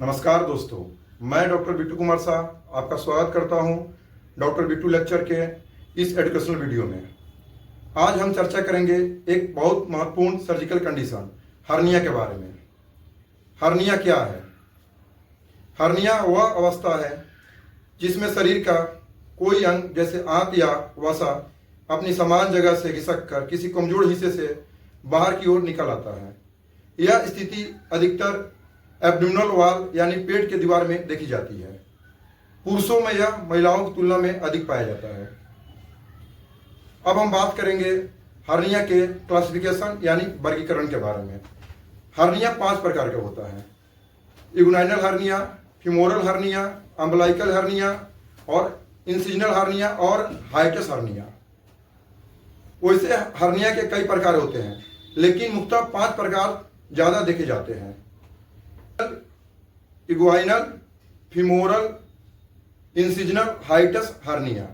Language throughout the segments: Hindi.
नमस्कार दोस्तों, मैं डॉक्टर बिट्टू कुमार शाह आपका स्वागत करता हूं डॉक्टर बिट्टू लेक्चर के इस एजुकेशनल वीडियो में। आज हम चर्चा करेंगे एक बहुत महत्वपूर्ण सर्जिकल कंडीशन हर्निया के बारे में। हर्निया क्या है? हर्निया वह अवस्था है जिसमें शरीर का कोई अंग जैसे आंत या वसा अपनी समान जगह से घिसक कर किसी कमजोर हिस्से से बाहर की ओर निकल आता है। यह स्थिति अधिकतर एब्डोमिनल वॉल यानी पेट के दीवार में देखी जाती है। पुरुषों में यह महिलाओं की तुलना में अधिक पाया जाता है। अब हम बात करेंगे हर्निया के क्लासिफिकेशन यानी वर्गीकरण के बारे में। हर्निया 5 प्रकार का होता है: inguinal hernia, femoral hernia, umbilical hernia और इंसिजनल हर्निया और हाइटस हर्निया। वैसे हर्निया के कई प्रकार होते हैं, लेकिन मुख्यतः 5 प्रकार ज्यादा देखे जाते हैं: इग्वाइनल, फीमोरल, इंसिजनल, हाइटस हर्निया।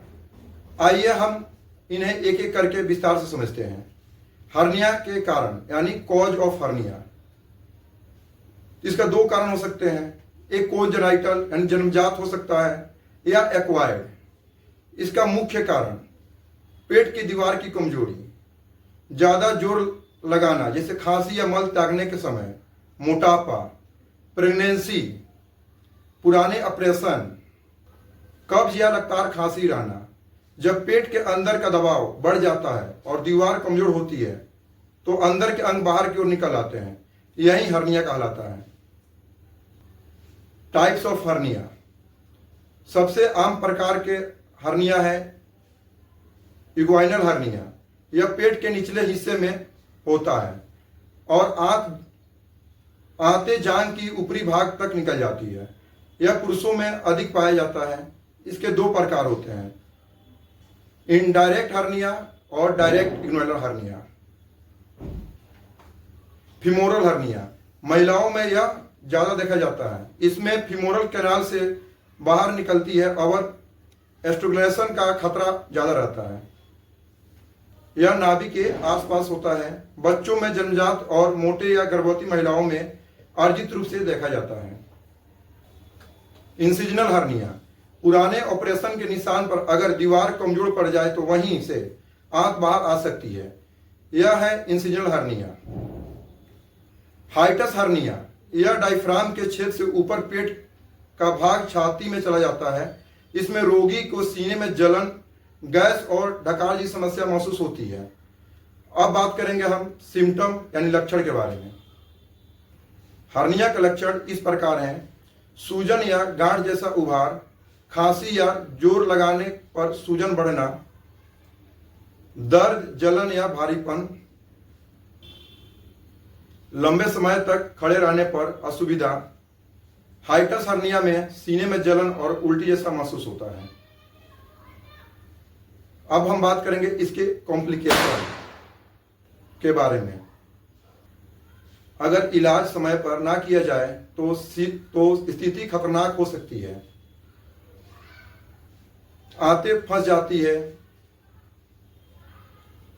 आइए हम इन्हें एक एक करके विस्तार से समझते हैं। हर्निया के कारण यानी कॉज ऑफ हर्निया। इसका 2 कारण हो सकते हैं। एक कोजेनाइटल यानी जन्मजात हो सकता है या एक्वायर्ड। इसका मुख्य कारण पेट की दीवार की कमजोरी, ज्यादा जोर लगाना जैसे खांसी या मल त्यागने के समय, मोटापा, प्रेगनेंसी, पुराने ऑपरेशन, कब्ज या लगातार खांसी रहना। जब पेट के अंदर का दबाव बढ़ जाता है और दीवार कमजोर होती है तो अंदर के अंग बाहर की ओर निकल आते हैं, यही हर्निया कहलाता है। Types of hernia. सबसे आम प्रकार के हर्निया है इग्वाइनल हर्निया। यह पेट के निचले हिस्से में होता है और आंतें जांघ की ऊपरी भाग तक निकल जाती है। यह पुरुषों में अधिक पाया जाता है। इसके 2 प्रकार होते हैं: इनडायरेक्ट हर्निया और डायरेक्ट इग्वाइनल हर्निया। फीमोरल हर्निया महिलाओं में यह ज्यादा देखा जाता है। इसमें फीमोरल कैनाल से बाहर निकलती है और एस्ट्रैगुलेशन का खतरा ज्यादा रहता है। यह नाभि के आसपास होता है। बच्चों में जन्मजात और मोटे या गर्भवती महिलाओं में अर्जित रूप से देखा जाता है। इंसिजनल हर्निया पुराने ऑपरेशन के निशान पर अगर दीवार कमजोर पड़ जाए तो वहीं से आंत बाहर आ सकती है। यह है इंसिजनल हर्निया। हाइटस हर्निया यह डायफ्राम के छेद से ऊपर पेट का भाग छाती में चला जाता है। इसमें रोगी को सीने में जलन, गैस और ढकार जैसी समस्या महसूस होती है। अब बात करेंगे हम सिम्टम यानी लक्षण के बारे में। हर्निया के लक्षण इस प्रकार हैं: सूजन या गांठ जैसा उभार, खांसी या जोर लगाने पर सूजन बढ़ना, दर्द, जलन या भारीपन, लंबे समय तक खड़े रहने पर असुविधा। हाइटस हर्निया में सीने में जलन और उल्टी जैसा महसूस होता है। अब हम बात करेंगे इसके कॉम्प्लिकेशन के बारे में। अगर इलाज समय पर ना किया जाए तो स्थिति खतरनाक हो सकती है। आंतें फंस जाती है,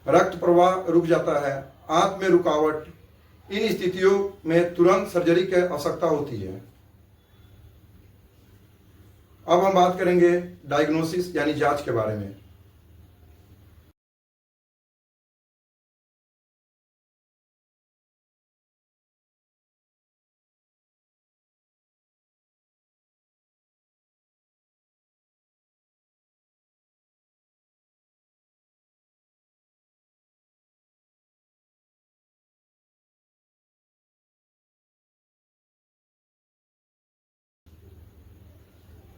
रक्त प्रवाह रुक जाता है, आंत में रुकावट। इन स्थितियों में तुरंत सर्जरी की आवश्यकता होती है। अब हम बात करेंगे डायग्नोसिस यानी जांच के बारे में।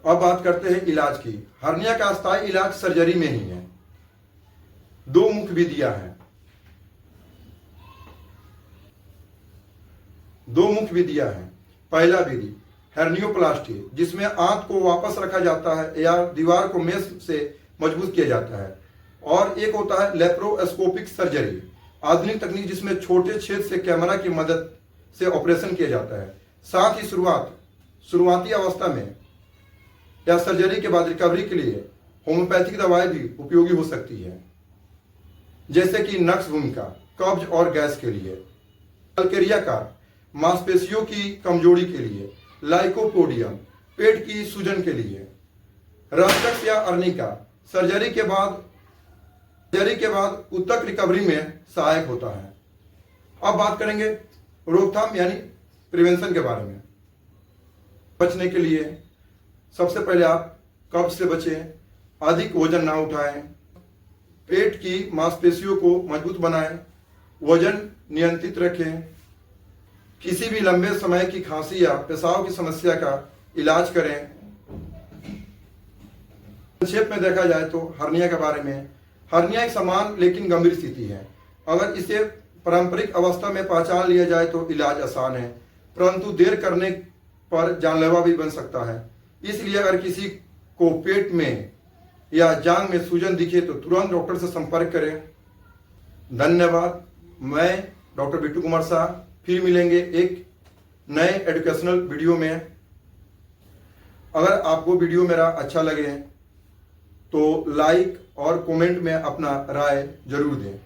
अब बात करते हैं इलाज की। हर्निया का अस्थायी इलाज सर्जरी में ही है। 2 मुख्य विधियां हैं। 2 मुख्य विधियां हैं। पहला विधि हर्नियोप्लास्टी, जिसमें आंत को वापस रखा जाता है या दीवार को मेश से मजबूत किया जाता है। और एक होता है लेप्रोस्कोपिक सर्जरी, आधुनिक तकनीक जिसमें छोटे छेद से कैमरा की मदद से ऑपरेशन किया जाता है। साथ ही शुरुआती अवस्था में या सर्जरी के बाद रिकवरी के लिए होम्योपैथिक दवाएं भी उपयोगी हो सकती है, जैसे कि नक्स भूमिका, कब्ज और गैस के लिए। कैल्केरिया का मांसपेशियों की कमजोरी के लिए, लाइकोपोडियम पेट की सूजन के लिए, रस्टक्स या अर्निका सर्जरी के बाद उत्तक रिकवरी में सहायक होता है। अब बात करेंगे रोकथाम यानी प्रिवेंशन के बारे में। बचने के लिए सबसे पहले आप कब्ज से बचें, अधिक वजन ना उठाएं, पेट की मांसपेशियों को मजबूत बनाएं, वजन नियंत्रित रखें, किसी भी लंबे समय की खांसी या पेशाब की समस्या का इलाज करें। संक्षेप में देखा जाए तो हर्निया के बारे में, हर्निया एक समान लेकिन गंभीर स्थिति है। अगर इसे पारंपरिक अवस्था में पहचान लिया जाए तो इलाज आसान है, परंतु देर करने पर जानलेवा भी बन सकता है। इसलिए अगर किसी को पेट में या जांघ में सूजन दिखे तो तुरंत डॉक्टर से संपर्क करें। धन्यवाद। मैं डॉक्टर बिट्टू कुमार शाह, फिर मिलेंगे एक नए एजुकेशनल वीडियो में। अगर आपको वीडियो मेरा अच्छा लगे तो लाइक और कमेंट में अपना राय जरूर दें।